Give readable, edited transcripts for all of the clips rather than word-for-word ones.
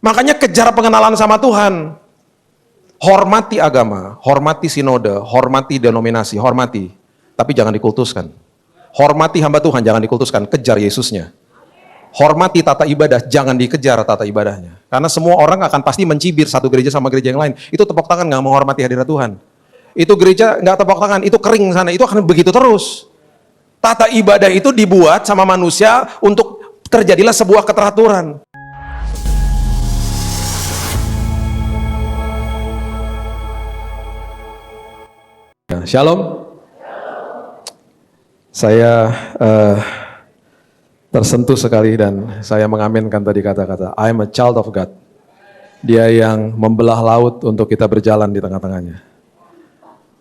Makanya kejar pengenalan sama Tuhan. Hormati agama, hormati sinode, hormati denominasi, hormati. Tapi jangan dikultuskan. Hormati hamba Tuhan, jangan dikultuskan. Kejar Yesusnya. Hormati tata ibadah, jangan dikejar tata ibadahnya. Karena semua orang akan pasti mencibir satu gereja sama gereja yang lain. Itu tepuk tangan nggak menghormati hadirat Tuhan. Itu gereja nggak tepuk tangan, itu kering sana, itu akan begitu terus. Tata ibadah itu dibuat sama manusia untuk terjadilah sebuah keteraturan. Shalom. Saya tersentuh sekali dan saya mengaminkan tadi kata-kata I am a child of God. Dia yang membelah laut untuk kita berjalan di tengah-tengahnya.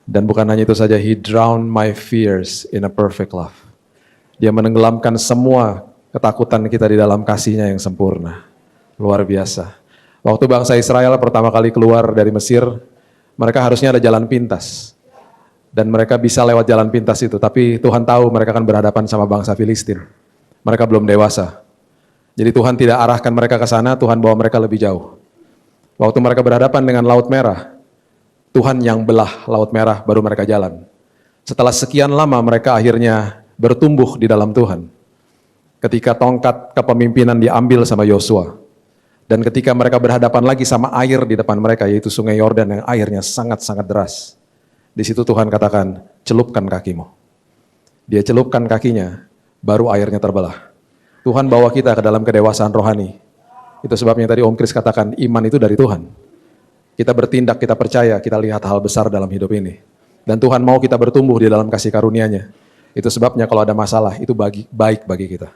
Dan bukan hanya itu saja, He drowned my fears in a perfect love. Dia menenggelamkan semua ketakutan kita di dalam kasih-Nya yang sempurna. Luar biasa. Waktu bangsa Israel pertama kali keluar dari Mesir, mereka harusnya ada jalan pintas. Dan mereka bisa lewat jalan pintas itu, tapi Tuhan tahu mereka akan berhadapan sama bangsa Filistin. Mereka belum dewasa. Jadi Tuhan tidak arahkan mereka ke sana, Tuhan bawa mereka lebih jauh. Waktu mereka berhadapan dengan Laut Merah, Tuhan yang belah Laut Merah, baru mereka jalan. Setelah sekian lama mereka akhirnya bertumbuh di dalam Tuhan. Ketika tongkat kepemimpinan diambil sama Yosua. Dan ketika mereka berhadapan lagi sama air di depan mereka, yaitu Sungai Yordan yang airnya sangat-sangat deras. Di situ Tuhan katakan, celupkan kakimu. Dia celupkan kakinya, baru airnya terbelah. Tuhan bawa kita ke dalam kedewasaan rohani. Itu sebabnya tadi Om Kris katakan, iman itu dari Tuhan. Kita bertindak, kita percaya, kita lihat hal besar dalam hidup ini. Dan Tuhan mau kita bertumbuh di dalam kasih karunia-Nya. Itu sebabnya kalau ada masalah, itu baik bagi kita.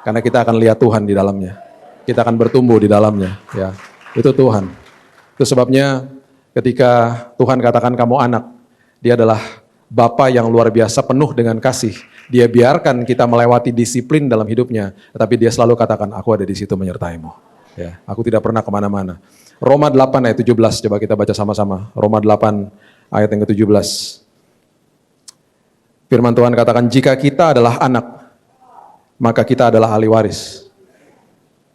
Karena kita akan lihat Tuhan di dalamnya. Kita akan bertumbuh di dalamnya. Ya, itu Tuhan. Itu sebabnya ketika Tuhan katakan kamu anak, Dia adalah Bapa yang luar biasa penuh dengan kasih. Dia biarkan kita melewati disiplin dalam hidupnya, tetapi Dia selalu katakan, aku ada di situ menyertaimu. Ya, aku tidak pernah kemana-mana. Roma 8 ayat 17, coba kita baca sama-sama. Roma 8 ayat yang ke-17. Firman Tuhan katakan, jika kita adalah anak, maka kita adalah ahli waris.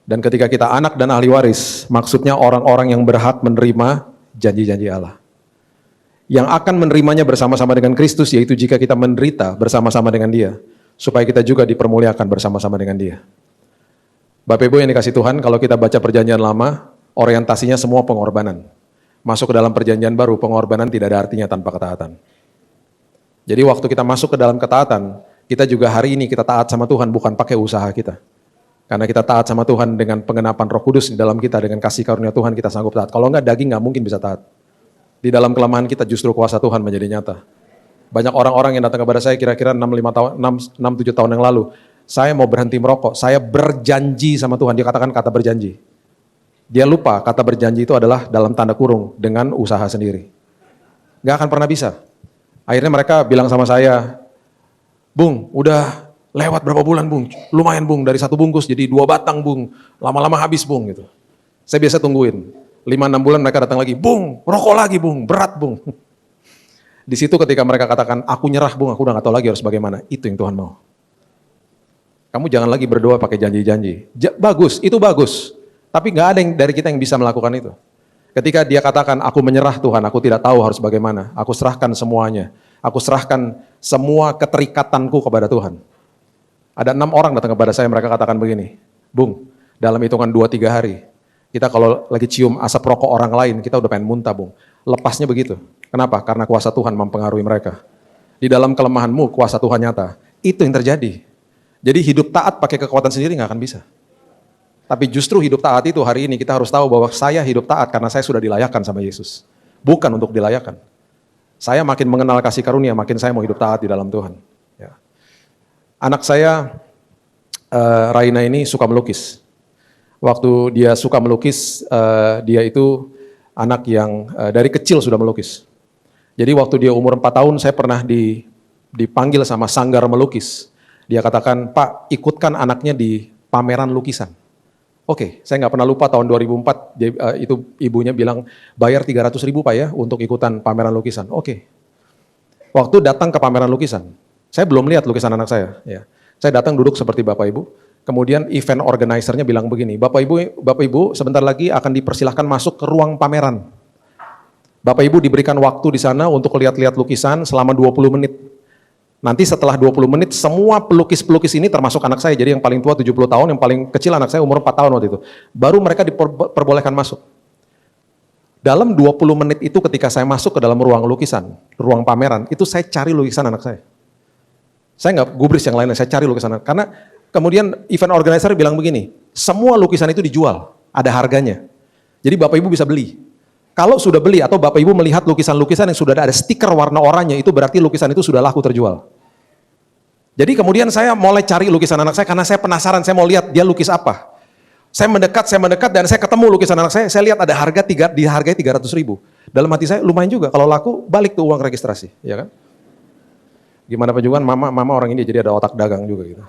Dan ketika kita anak dan ahli waris, maksudnya orang-orang yang berhak menerima janji-janji Allah. Yang akan menerimanya bersama-sama dengan Kristus, yaitu jika kita menderita bersama-sama dengan Dia, supaya kita juga dipermuliakan bersama-sama dengan Dia. Bapak Ibu yang dikasih Tuhan, kalau kita baca perjanjian lama, orientasinya semua pengorbanan. Masuk ke dalam perjanjian baru, pengorbanan tidak ada artinya tanpa ketaatan. Jadi waktu kita masuk ke dalam ketaatan, kita juga hari ini kita taat sama Tuhan, bukan pakai usaha kita. Karena kita taat sama Tuhan dengan pengenapan Roh Kudus di dalam kita, dengan kasih karunia Tuhan kita sanggup taat. Kalau enggak, daging enggak mungkin bisa taat. Di dalam kelemahan kita justru kuasa Tuhan menjadi nyata. Banyak orang-orang yang datang kepada saya kira-kira 6-7 tahun yang lalu. Saya mau berhenti merokok, saya berjanji sama Tuhan. Dia katakan kata berjanji. Dia lupa kata berjanji itu adalah dalam tanda kurung dengan usaha sendiri. Gak akan pernah bisa. Akhirnya mereka bilang sama saya, Bung, udah lewat berapa bulan Bung? Lumayan Bung, dari 1 bungkus jadi 2 batang Bung. Lama-lama habis Bung gitu. Saya biasa tungguin. 5-6 bulan mereka datang lagi, Bung, rokok lagi Bung, berat Bung. Di situ ketika mereka katakan, aku nyerah Bung, aku udah gak tahu lagi harus bagaimana. Itu yang Tuhan mau. Kamu jangan lagi berdoa pakai janji-janji. Bagus, itu bagus. Tapi gak ada yang dari kita yang bisa melakukan itu. Ketika dia katakan, aku menyerah Tuhan, aku tidak tahu harus bagaimana. Aku serahkan semuanya. Aku serahkan semua keterikatanku kepada Tuhan. Ada 6 orang datang kepada saya, mereka katakan begini, Bung, dalam hitungan 2-3 hari, kita kalau lagi cium asap rokok orang lain, kita udah pengen muntah Bung. Lepasnya begitu. Kenapa? Karena kuasa Tuhan mempengaruhi mereka. Di dalam kelemahanmu, kuasa Tuhan nyata. Itu yang terjadi. Jadi hidup taat pakai kekuatan sendiri nggak akan bisa. Tapi justru hidup taat itu hari ini kita harus tahu bahwa saya hidup taat karena saya sudah dilayakkan sama Yesus. Bukan untuk dilayakkan. Saya makin mengenal kasih karunia, makin saya mau hidup taat di dalam Tuhan. Ya. Anak saya, Raina ini suka melukis. Waktu dia suka melukis, dia itu anak yang dari kecil sudah melukis. Jadi waktu dia umur 4 tahun, saya pernah dipanggil sama sanggar melukis. Dia katakan, Pak, ikutkan anaknya di pameran lukisan. Oke, saya nggak pernah lupa tahun 2004, itu ibunya bilang, bayar 300.000 Pak ya untuk ikutan pameran lukisan. Oke. Waktu datang ke pameran lukisan, saya belum lihat lukisan anak saya. Ya. Saya datang duduk seperti Bapak Ibu, Kemudian event organizer-nya bilang begini, Bapak Ibu sebentar lagi akan dipersilahkan masuk ke ruang pameran. Bapak Ibu diberikan waktu di sana untuk lihat-lihat lukisan selama 20 menit. Nanti setelah 20 menit semua pelukis-pelukis ini termasuk anak saya, jadi yang paling tua 70 tahun, yang paling kecil anak saya umur 4 tahun waktu itu. Baru mereka diperbolehkan masuk. Dalam 20 menit itu ketika saya masuk ke dalam ruang lukisan, ruang pameran, itu saya cari lukisan anak saya. Saya nggak gubris yang lainnya, saya cari lukisan anak. Karena kemudian event organizer bilang begini, semua lukisan itu dijual, ada harganya. Jadi Bapak Ibu bisa beli. Kalau sudah beli atau Bapak Ibu melihat lukisan-lukisan yang sudah ada stiker warna oranye, itu berarti lukisan itu sudah laku terjual. Jadi kemudian saya mulai cari lukisan anak saya karena saya penasaran, saya mau lihat dia lukis apa. Saya mendekat dan saya ketemu lukisan anak saya lihat ada harga dihargai 300.000. Dalam hati saya lumayan juga, kalau laku balik tuh uang registrasi, ya kan? Gimana Pak Juan, mama orang ini jadi ada otak dagang juga gitu.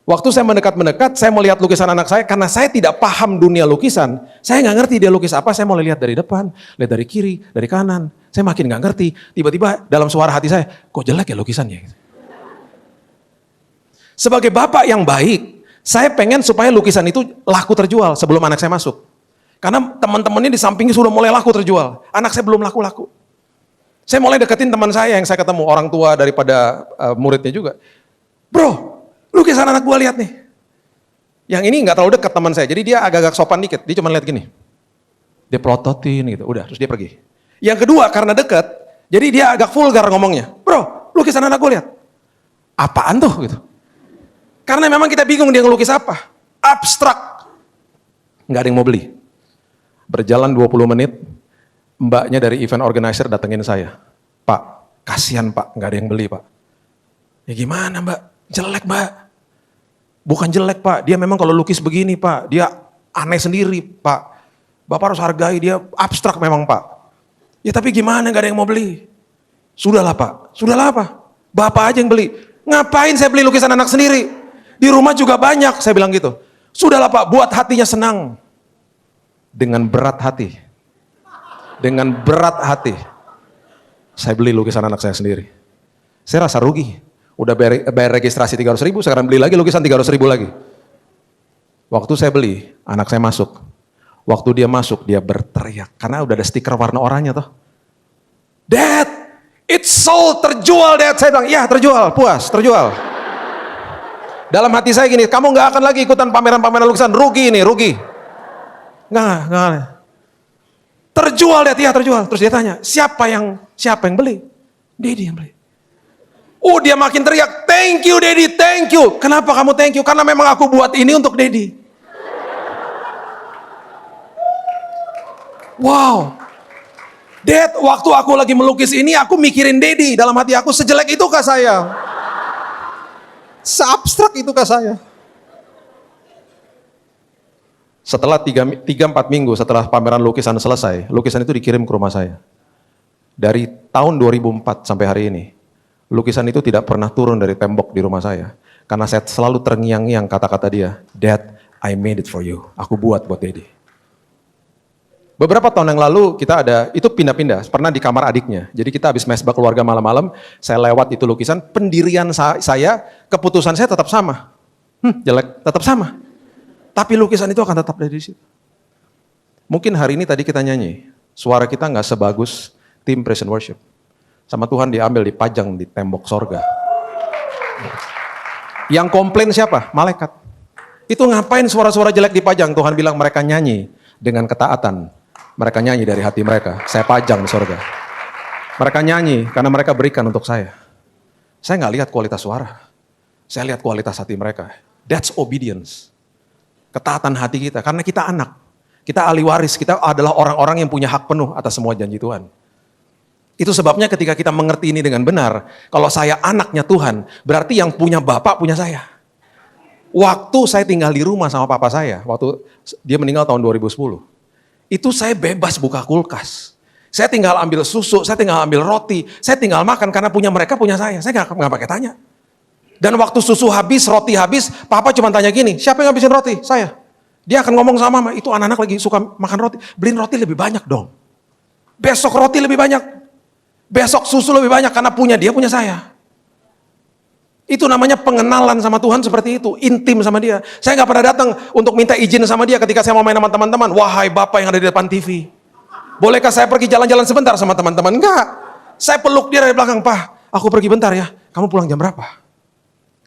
Waktu saya mendekat, saya mau lihat lukisan anak saya, karena saya tidak paham dunia lukisan, saya nggak ngerti dia lukis apa, saya mau lihat dari depan, lihat dari kiri, dari kanan, saya makin nggak ngerti, tiba-tiba dalam suara hati saya, kok jelek ya lukisannya? Sebagai bapak yang baik, saya pengen supaya lukisan itu laku terjual sebelum anak saya masuk. Karena teman-temannya di sampingnya sudah mulai laku terjual, anak saya belum laku-laku. Saya mulai deketin teman saya yang saya ketemu, orang tua daripada muridnya juga. Bro, lukisan anak gua lihat nih. Yang ini nggak terlalu dekat teman saya, jadi dia agak-agak sopan dikit. Dia cuma lihat gini. Dia plototin gitu, udah terus dia pergi. Yang kedua karena dekat, jadi dia agak vulgar ngomongnya. Bro, lukisan anak gua lihat. Apaan tuh gitu? Karena memang kita bingung dia ngelukis apa. Abstrak. Nggak ada yang mau beli. Berjalan 20 menit, mbaknya dari event organizer datengin saya. Pak, kasihan Pak, nggak ada yang beli Pak. Ya gimana Mbak? Jelek Mbak. Bukan jelek Pak, dia memang kalau lukis begini Pak, dia aneh sendiri Pak. Bapak harus hargai, dia abstrak memang Pak. Ya tapi gimana, nggak ada yang mau beli. Sudahlah Pak, sudahlah Pak. Bapak aja yang beli. Ngapain saya beli lukisan anak sendiri? Di rumah juga banyak, saya bilang gitu. Sudahlah Pak, buat hatinya senang. Dengan berat hati. Dengan berat hati. Saya beli lukisan anak saya sendiri. Saya rasa rugi. Udah bayar registrasi 300.000, sekarang beli lagi lukisan 300.000 lagi. Waktu saya beli, anak saya masuk. Waktu dia masuk, dia berteriak. Karena udah ada stiker warna oranye toh. Dad, it's sold, terjual Dad. Saya bilang, iya terjual, puas, terjual. Dalam hati saya gini, kamu gak akan lagi ikutan pameran-pameran lukisan, rugi ini, rugi. Enggak. Terjual Dad, iya terjual. Terus dia tanya, siapa yang beli? Daddy yang beli. Oh dia makin teriak, thank you Daddy, thank you. Kenapa kamu thank you? Karena memang aku buat ini untuk Daddy. Wow. Dad, waktu aku lagi melukis ini, aku mikirin Daddy. Dalam hati aku, sejelek itukah saya? Seabstrak itukah saya? Setelah 3-4 minggu setelah pameran lukisan selesai, lukisan itu dikirim ke rumah saya. Dari tahun 2004 sampai hari ini, lukisan itu tidak pernah turun dari tembok di rumah saya. Karena saya selalu terngiang-ngiang kata-kata dia, Dad, I made it for you. Aku buat Daddy. Beberapa tahun yang lalu kita itu pindah-pindah, pernah di kamar adiknya. Jadi kita habis mesbah keluarga malam-malam, saya lewat itu lukisan, pendirian saya, keputusan saya tetap sama. Jelek, tetap sama. Tapi lukisan itu akan tetap ada di situ. Mungkin hari ini tadi kita nyanyi, suara kita nggak sebagus tim praise and worship. Sama Tuhan diambil, dipajang di tembok sorga. Yang komplain siapa? Malaikat. Itu ngapain suara-suara jelek dipajang? Tuhan bilang mereka nyanyi dengan ketaatan. Mereka nyanyi dari hati mereka. Saya pajang di sorga. Mereka nyanyi karena mereka berikan untuk saya. Saya nggak lihat kualitas suara. Saya lihat kualitas hati mereka. That's obedience. Ketaatan hati kita. Karena kita anak. Kita ahli waris. Kita adalah orang-orang yang punya hak penuh atas semua janji Tuhan. Itu sebabnya ketika kita mengerti ini dengan benar, kalau saya anaknya Tuhan, berarti yang punya bapak punya saya. Waktu saya tinggal di rumah sama papa saya, waktu dia meninggal tahun 2010, itu saya bebas buka kulkas. Saya tinggal ambil susu, saya tinggal ambil roti, saya tinggal makan karena punya mereka punya saya nggak pakai tanya. Dan waktu susu habis, roti habis, papa cuma tanya gini, siapa yang habisin roti? Saya. Dia akan ngomong sama mama, itu anak-anak lagi suka makan roti, beliin roti lebih banyak dong. Besok roti lebih banyak. Besok susu lebih banyak karena punya dia, punya saya. Itu namanya pengenalan sama Tuhan seperti itu, intim sama dia. Saya nggak pernah datang untuk minta izin sama dia ketika saya mau main sama teman-teman. Wahai Bapak yang ada di depan TV, bolehkah saya pergi jalan-jalan sebentar sama teman-teman? Enggak. Saya peluk dia dari belakang, Pak, aku pergi bentar ya. Kamu pulang jam berapa?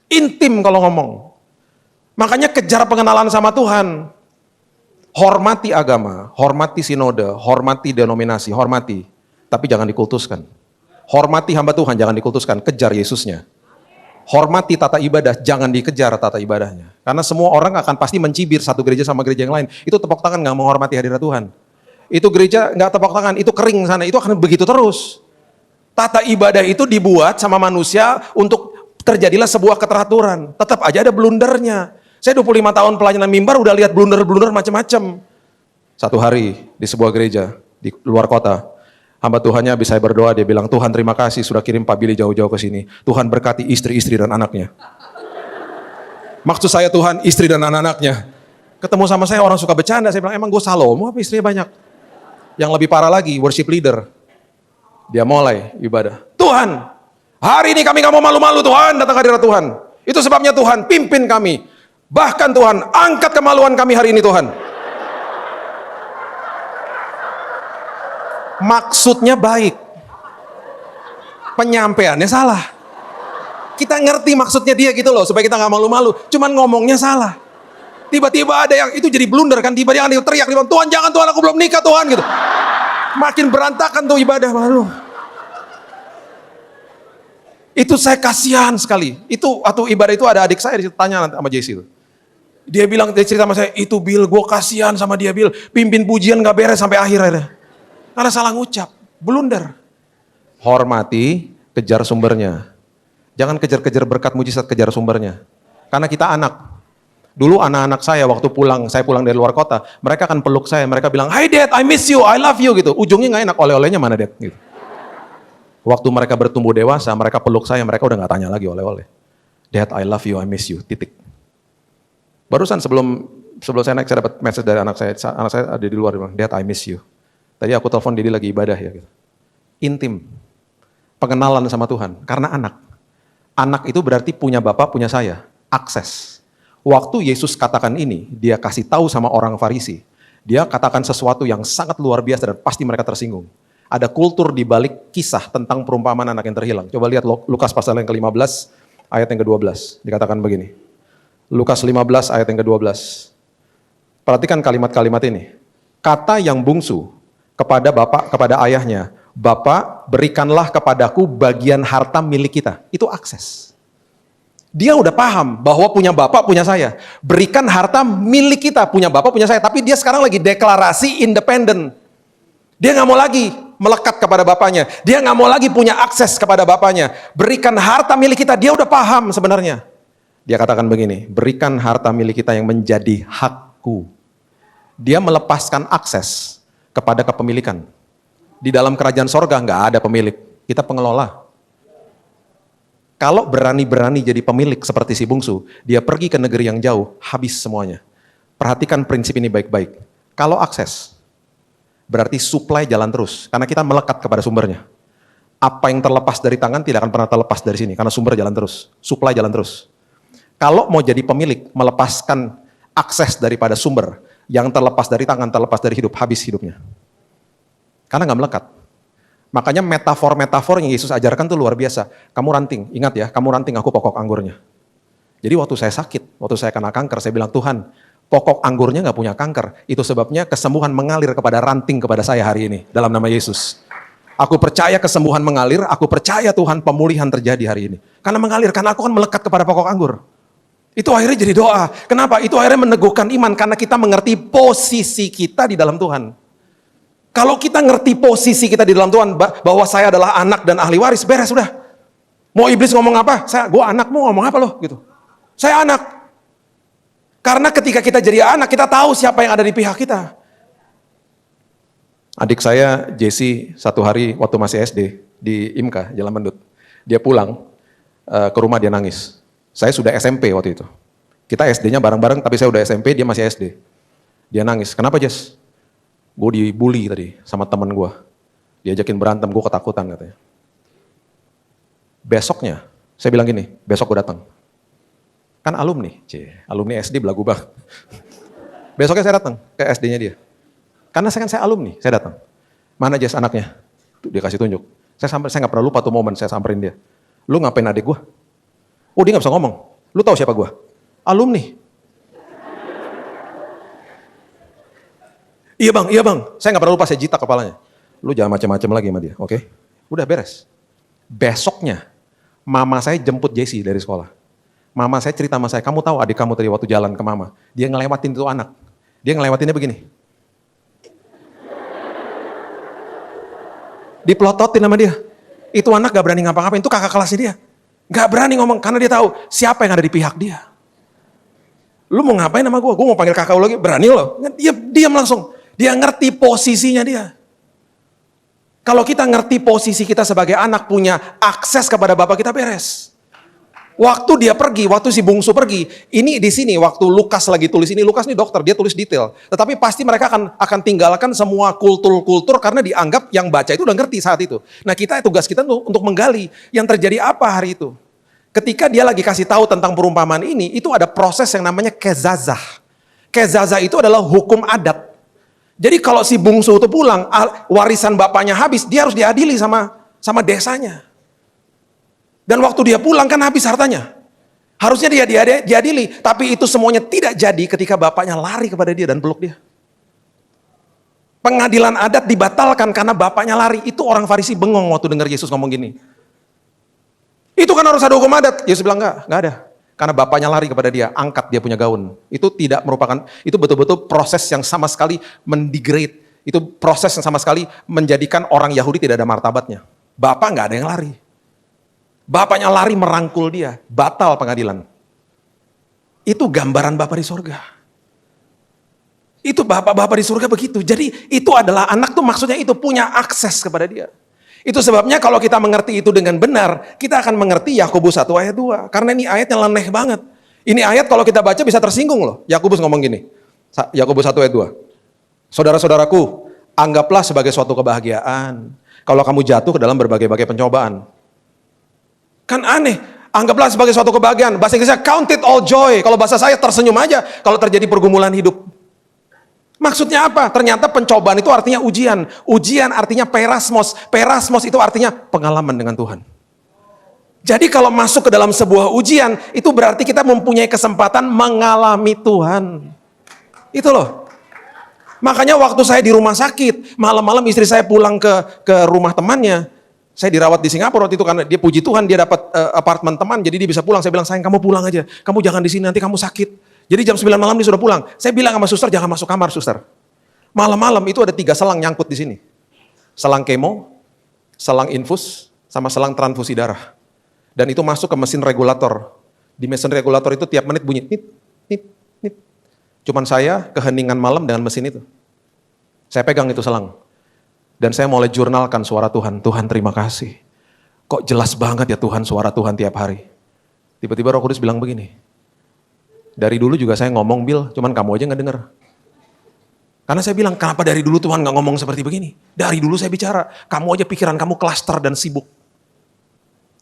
Intim kalau ngomong. Makanya kejar pengenalan sama Tuhan. Hormati agama, hormati sinode, hormati denominasi, hormati. Tapi jangan dikultuskan. Hormati hamba Tuhan, jangan dikultuskan. Kejar Yesusnya. Hormati tata ibadah, jangan dikejar tata ibadahnya. Karena semua orang akan pasti mencibir satu gereja sama gereja yang lain. Itu tepuk tangan nggak menghormati hadirat Tuhan. Itu gereja nggak tepuk tangan, itu kering sana, itu akan begitu terus. Tata ibadah itu dibuat sama manusia untuk terjadilah sebuah keteraturan. Tetap aja ada blundernya. Saya 25 tahun pelayanan mimbar udah lihat blunder-blunder macam-macam. Satu hari di sebuah gereja di luar kota, hamba Tuhannya habis saya berdoa, dia bilang, Tuhan terima kasih sudah kirim Pak Billy jauh-jauh ke sini. Tuhan berkati istri-istri dan anaknya. Maksud saya Tuhan, istri dan anak-anaknya. Ketemu sama saya orang suka bercanda, saya bilang, emang gue Salomo apa istrinya banyak? Yang lebih parah lagi, worship leader. Dia mulai ibadah. Tuhan, hari ini kami gak mau malu-malu Tuhan, datang ke hadirat Tuhan. Itu sebabnya Tuhan, pimpin kami. Bahkan Tuhan, angkat kemaluan kami hari ini Tuhan. Maksudnya baik, penyampaiannya salah. Kita ngerti maksudnya dia gitu loh, supaya kita nggak malu-malu. Cuman ngomongnya salah. Tiba-tiba ada yang itu jadi blunder kan, tiba-tiba ada yang teriak, Tuhan jangan Tuhan, aku belum nikah Tuhan gitu. Makin berantakan tuh ibadah malu. Itu saya kasihan sekali. Itu atau ibadah itu ada adik saya ditanya sama Jesse itu. Dia bilang, dia cerita sama saya, itu Bill, gue kasihan sama dia Bill, pimpin pujian gak beres sampai akhir ada. Karena salah ngucap, blunder. Hormati, kejar sumbernya. Jangan kejar-kejar berkat mujizat, kejar sumbernya. Karena kita anak. Dulu anak-anak saya waktu saya pulang dari luar kota, mereka akan peluk saya, mereka bilang, "Hi Dad, I miss you, I love you," gitu. Ujungnya gak enak, oleh-olehnya mana Dad? Gitu. Waktu mereka bertumbuh dewasa, mereka peluk saya, mereka udah gak tanya lagi oleh-oleh. Dad, I love you, I miss you, titik. Barusan sebelum saya naik, saya dapat message dari anak saya ada di luar, dia bilang, Dad, I miss you. Tadi aku telepon dia lagi ibadah ya. Gitu. Intim, pengenalan sama Tuhan, karena anak. Anak itu berarti punya bapak, punya saya, akses. Waktu Yesus katakan ini, dia kasih tahu sama orang Farisi. Dia katakan sesuatu yang sangat luar biasa dan pasti mereka tersinggung. Ada kultur di balik kisah tentang perumpamaan anak yang terhilang. Coba lihat Lukas pasal yang ke-15, ayat yang ke-12. Dikatakan begini. Lukas 15 ayat yang ke-12. Perhatikan kalimat-kalimat ini. Kata yang bungsu kepada bapak, kepada ayahnya, Bapak berikanlah kepadaku bagian harta milik kita. Itu akses. Dia udah paham bahwa punya bapak, punya saya. Berikan harta milik kita, punya bapak, punya saya. Tapi dia sekarang lagi deklarasi independen. Dia gak mau lagi melekat kepada bapaknya. Dia gak mau lagi punya akses kepada bapaknya. Berikan harta milik kita, dia udah paham sebenarnya. Dia katakan begini, berikan harta milik kita yang menjadi hakku. Dia melepaskan akses kepada kepemilikan. Di dalam kerajaan sorga nggak ada pemilik, kita pengelola. Kalau berani-berani jadi pemilik seperti si bungsu, dia pergi ke negeri yang jauh, habis semuanya. Perhatikan prinsip ini baik-baik. Kalau akses, berarti supply jalan terus, karena kita melekat kepada sumbernya. Apa yang terlepas dari tangan tidak akan pernah terlepas dari sini, karena sumber jalan terus, supply jalan terus. Kalau mau jadi pemilik, melepaskan akses daripada sumber, yang terlepas dari tangan, terlepas dari hidup, habis hidupnya. Karena nggak melekat. Makanya metafor-metafor yang Yesus ajarkan tuh luar biasa. Kamu ranting, ingat ya, kamu ranting, aku pokok anggurnya. Jadi waktu saya sakit, waktu saya kena kanker, saya bilang, Tuhan, pokok anggurnya nggak punya kanker. Itu sebabnya kesembuhan mengalir kepada ranting kepada saya hari ini, dalam nama Yesus. Aku percaya kesembuhan mengalir, aku percaya Tuhan pemulihan terjadi hari ini. Karena mengalir, karena aku kan melekat kepada pokok anggur. Itu akhirnya jadi doa. Kenapa? Itu akhirnya meneguhkan iman karena kita mengerti posisi kita di dalam Tuhan. Kalau kita ngerti posisi kita di dalam Tuhan, bahwa saya adalah anak dan ahli waris, beres sudah. Mau iblis ngomong apa? Gue anak, mau ngomong apa loh? Gitu. Saya anak. Karena ketika kita jadi anak, kita tahu siapa yang ada di pihak kita. Adik saya, Jesse, satu hari waktu masih SD, di IMKA, Jalan Mendut. Dia pulang ke rumah, dia nangis. Saya sudah SMP waktu itu. Kita SD-nya bareng-bareng, tapi saya udah SMP, dia masih SD. Dia nangis. Kenapa, Jess? Gue dibully tadi sama teman gue. Diajakin berantem, gue ketakutan katanya. Besoknya, Saya bilang gini, besok gue datang. Kan alumni, alumni SD belagu banget. Besoknya saya datang ke SD-nya dia. Karena saya alumni, saya datang. Mana Jess anaknya? Tuh, dia kasih tunjuk. Saya nggak pernah lupa tuh momen, saya samperin dia. Lu ngapain adik gue? Oh dia nggak bisa ngomong. Lu tahu siapa gue? Alumni. Iya bang. Saya nggak pernah lupa, saya jitak kepalanya. Lu jangan macam-macam lagi sama dia, oke? Udah beres. Besoknya, mama saya jemput Jesse dari sekolah. Mama saya cerita sama saya, kamu tahu adik kamu tadi waktu jalan ke mama, dia ngelewatin itu anak. Dia ngelewatinnya begini. Dipelototin sama dia. Itu anak gak berani ngapa-ngapain, itu kakak kelasnya dia. Gak berani ngomong, karena dia tahu siapa yang ada di pihak dia. Lu mau ngapain sama gue mau panggil kakak lu lagi, berani lo. Dia diam langsung, dia ngerti posisinya dia. Kalau kita ngerti posisi kita sebagai anak, punya akses kepada Bapak kita, beres. Waktu dia pergi, waktu si bungsu pergi, ini di sini waktu Lukas lagi tulis ini, Lukas ini dokter, dia tulis detail. Tetapi pasti mereka akan tinggalkan semua kultur-kultur karena dianggap yang baca itu udah ngerti saat itu. Nah tugas kita untuk menggali yang terjadi apa hari itu. Ketika dia lagi kasih tahu tentang perumpamaan ini, itu ada proses yang namanya kezazah. Kezazah itu adalah hukum adat. Jadi kalau si bungsu itu pulang, warisan bapaknya habis, dia harus diadili sama desanya. Dan waktu dia pulang kan habis hartanya. Harusnya dia diadili, tapi itu semuanya tidak jadi ketika bapaknya lari kepada dia dan peluk dia. Pengadilan adat dibatalkan karena bapaknya lari. Itu orang Farisi bengong waktu dengar Yesus ngomong gini. Itu kan harus ada hukum adat. Yesus bilang enggak ada. Karena bapaknya lari kepada dia, angkat dia punya gaun. Itu tidak merupakan, itu betul-betul proses yang sama sekali mendegrade. Itu proses yang sama sekali menjadikan orang Yahudi tidak ada martabatnya. Bapak enggak ada yang lari. Bapaknya lari merangkul dia, batal pengadilan. Itu gambaran Bapak di surga. Itu Bapak di surga begitu. Jadi itu adalah anak tuh maksudnya itu punya akses kepada dia. Itu sebabnya kalau kita mengerti itu dengan benar, kita akan mengerti Yakobus 1 ayat 2. Karena ini ayatnya leneh banget. Ini ayat kalau kita baca bisa tersinggung loh. Yakobus ngomong gini, Yakobus 1 ayat 2. Saudara-saudaraku, anggaplah sebagai suatu kebahagiaan kalau kamu jatuh ke dalam berbagai-bagai pencobaan. Kan aneh, anggaplah sebagai suatu kebahagiaan. Bahasa Inggrisnya count it all joy. Kalau bahasa saya tersenyum aja kalau terjadi pergumulan hidup. Maksudnya apa? Ternyata pencobaan itu artinya ujian. Ujian artinya perasmos. Perasmos itu artinya pengalaman dengan Tuhan. Jadi kalau masuk ke dalam sebuah ujian, itu berarti kita mempunyai kesempatan mengalami Tuhan. Itu loh. Makanya waktu saya di rumah sakit, malam-malam istri saya pulang ke rumah temannya. Saya dirawat di Singapura waktu itu karena dia puji Tuhan dia dapat apartemen teman, jadi dia bisa pulang. Saya bilang, sayang kamu pulang aja, kamu jangan di sini nanti kamu sakit. Jadi jam 9 malam dia sudah pulang. Saya bilang sama suster, jangan masuk kamar suster. Malam-malam itu ada 3 selang nyangkut di sini. Selang kemo, selang infus, sama selang transfusi darah. Dan itu masuk ke mesin regulator. Di mesin regulator itu tiap menit bunyi, nit, nit, nit. Cuman saya keheningan malam dengan mesin itu. Saya pegang itu selang. Dan saya mulai jurnalkan suara Tuhan. Tuhan terima kasih. Kok jelas banget ya Tuhan suara Tuhan tiap hari. Tiba-tiba Roh Kudus bilang begini. Dari dulu juga saya ngomong Bill, cuman kamu aja gak dengar. Karena saya bilang, kenapa dari dulu Tuhan gak ngomong seperti begini? Dari dulu saya bicara, kamu aja pikiran kamu klaster dan sibuk.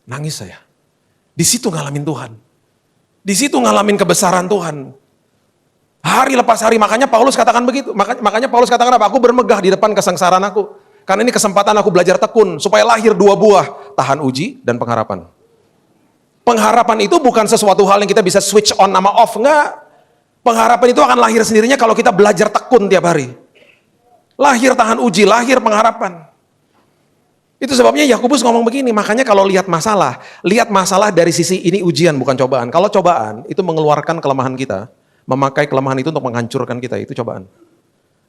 Nangis saya. Di situ ngalamin Tuhan. Di situ ngalamin kebesaran Tuhan. Hari lepas hari, makanya Paulus katakan begitu. Makanya Paulus katakan apa? Aku bermegah di depan kesengsaraan aku. Karena ini kesempatan aku belajar tekun, supaya lahir 2 buah, tahan uji dan pengharapan. Pengharapan itu bukan sesuatu hal yang kita bisa switch on sama off, enggak. Pengharapan itu akan lahir sendirinya kalau kita belajar tekun tiap hari. Lahir tahan uji, lahir pengharapan. Itu sebabnya Yakobus ngomong begini, makanya kalau lihat masalah dari sisi ini ujian bukan cobaan. Kalau cobaan itu mengeluarkan kelemahan kita, memakai kelemahan itu untuk menghancurkan kita, itu cobaan.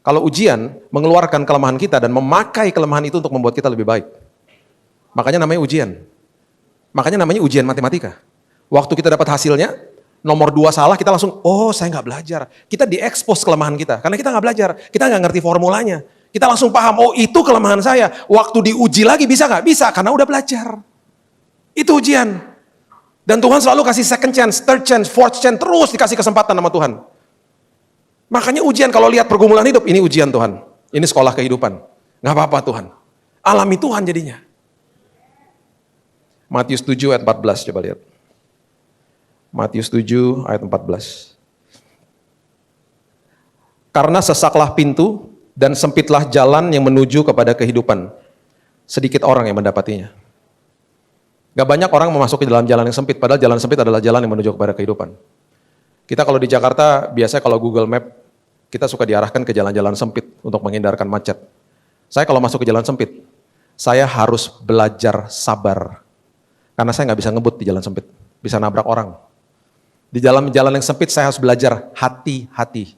Kalau ujian, mengeluarkan kelemahan kita dan memakai kelemahan itu untuk membuat kita lebih baik. Makanya namanya ujian. Makanya namanya ujian matematika. Waktu kita dapat hasilnya, nomor 2 salah, kita langsung, oh saya nggak belajar. Kita diekspos kelemahan kita, karena kita nggak belajar. Kita nggak ngerti formulanya. Kita langsung paham, oh itu kelemahan saya. Waktu diuji lagi bisa nggak? Bisa, karena udah belajar. Itu ujian. Dan Tuhan selalu kasih second chance, third chance, fourth chance, terus dikasih kesempatan sama Tuhan. Makanya ujian, kalau lihat pergumulan hidup, ini ujian Tuhan. Ini sekolah kehidupan. Gak apa-apa Tuhan. Alami Tuhan jadinya. Matius 7 ayat 14, coba lihat. Matius 7 ayat 14. Karena sesaklah pintu dan sempitlah jalan yang menuju kepada kehidupan. Sedikit orang yang mendapatinya. Gak banyak orang memasuki dalam jalan yang sempit, padahal jalan sempit adalah jalan yang menuju kepada kehidupan. Kita kalau di Jakarta, biasanya kalau Google Map, kita suka diarahkan ke jalan-jalan sempit untuk menghindarkan macet. Saya kalau masuk ke jalan sempit, saya harus belajar sabar. Karena saya nggak bisa ngebut di jalan sempit, bisa nabrak orang. Di jalan yang sempit saya harus belajar hati-hati.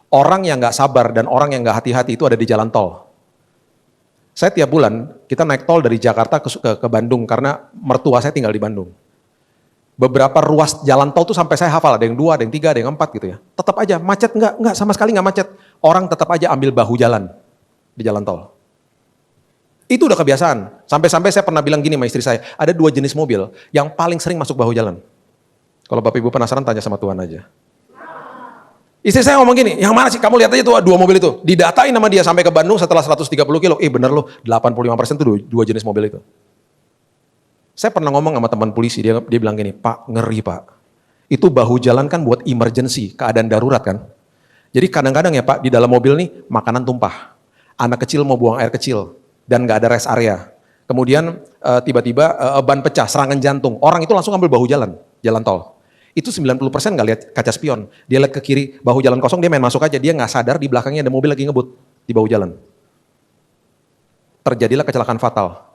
Orang yang nggak sabar dan orang yang nggak hati-hati itu ada di jalan tol. Saya tiap bulan, kita naik tol dari Jakarta ke Bandung, karena mertua saya tinggal di Bandung. Beberapa ruas jalan tol tuh sampai saya hafal, ada yang 2, ada yang 3, ada yang 4 gitu ya. Tetap aja, macet enggak, sama sekali enggak macet. Orang tetap aja ambil bahu jalan di jalan tol. Itu udah kebiasaan. Sampai-sampai saya pernah bilang gini sama istri saya, ada 2 jenis mobil yang paling sering masuk bahu jalan. Kalau Bapak Ibu penasaran, tanya sama Tuhan aja. Istri saya ngomong gini, yang mana sih? Kamu lihat aja tuh 2 mobil itu. Didatain sama dia sampai ke Bandung setelah 130 kilo. Bener loh, 85% tuh 2 jenis mobil itu. Saya pernah ngomong sama teman polisi, dia bilang gini, Pak, ngeri Pak. Itu bahu jalan kan buat emergency, keadaan darurat kan. Jadi kadang-kadang ya Pak, di dalam mobil nih makanan tumpah. Anak kecil mau buang air kecil, dan gak ada rest area. Kemudian tiba-tiba ban pecah, serangan jantung. Orang itu langsung ambil bahu jalan tol. Itu 90% gak lihat kaca spion. Dia lihat ke kiri, bahu jalan kosong, dia main masuk aja. Dia gak sadar di belakangnya ada mobil lagi ngebut di bahu jalan. Terjadilah kecelakaan fatal.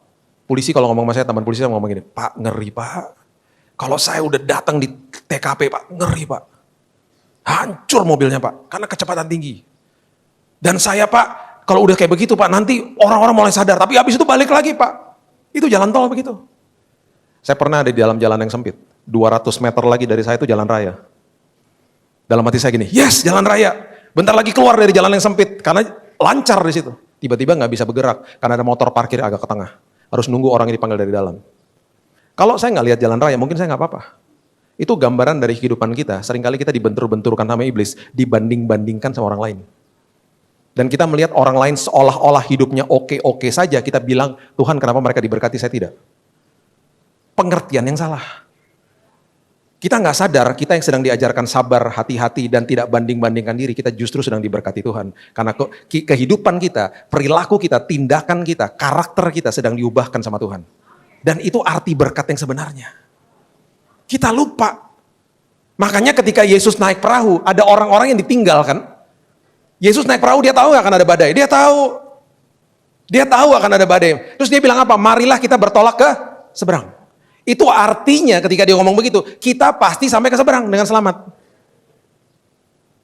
Polisi kalau ngomong sama saya, teman polisi saya ngomong gini, Pak ngeri Pak. Kalau saya udah datang di TKP Pak, ngeri Pak. Hancur mobilnya Pak, karena kecepatan tinggi. Dan saya Pak, kalau udah kayak begitu Pak, nanti orang-orang mulai sadar. Tapi habis itu balik lagi Pak. Itu jalan tol begitu. Saya pernah ada di dalam jalan yang sempit. 200 meter lagi dari saya itu jalan raya. Dalam hati saya gini, yes jalan raya. Bentar lagi keluar dari jalan yang sempit, karena lancar di situ. Tiba-tiba nggak bisa bergerak, karena ada motor parkir agak ke tengah. Harus nunggu orang yang dipanggil dari dalam. Kalau saya nggak lihat jalan raya, mungkin saya nggak apa-apa. Itu gambaran dari kehidupan kita. Seringkali kita dibentur-benturkan sama iblis, dibanding-bandingkan sama orang lain. Dan kita melihat orang lain seolah-olah hidupnya oke-oke saja, kita bilang, Tuhan kenapa mereka diberkati, saya tidak. Pengertian yang salah. Kita nggak sadar, kita yang sedang diajarkan sabar, hati-hati, dan tidak banding-bandingkan diri, kita justru sedang diberkati Tuhan. Karena kehidupan kita, perilaku kita, tindakan kita, karakter kita sedang diubahkan sama Tuhan. Dan itu arti berkat yang sebenarnya. Kita lupa. Makanya ketika Yesus naik perahu, ada orang-orang yang ditinggalkan. Yesus naik perahu, dia tahu nggak akan ada badai? Dia tahu. Dia tahu akan ada badai. Terus dia bilang apa? Marilah kita bertolak ke seberang. Itu artinya ketika dia ngomong begitu, kita pasti sampai ke seberang dengan selamat.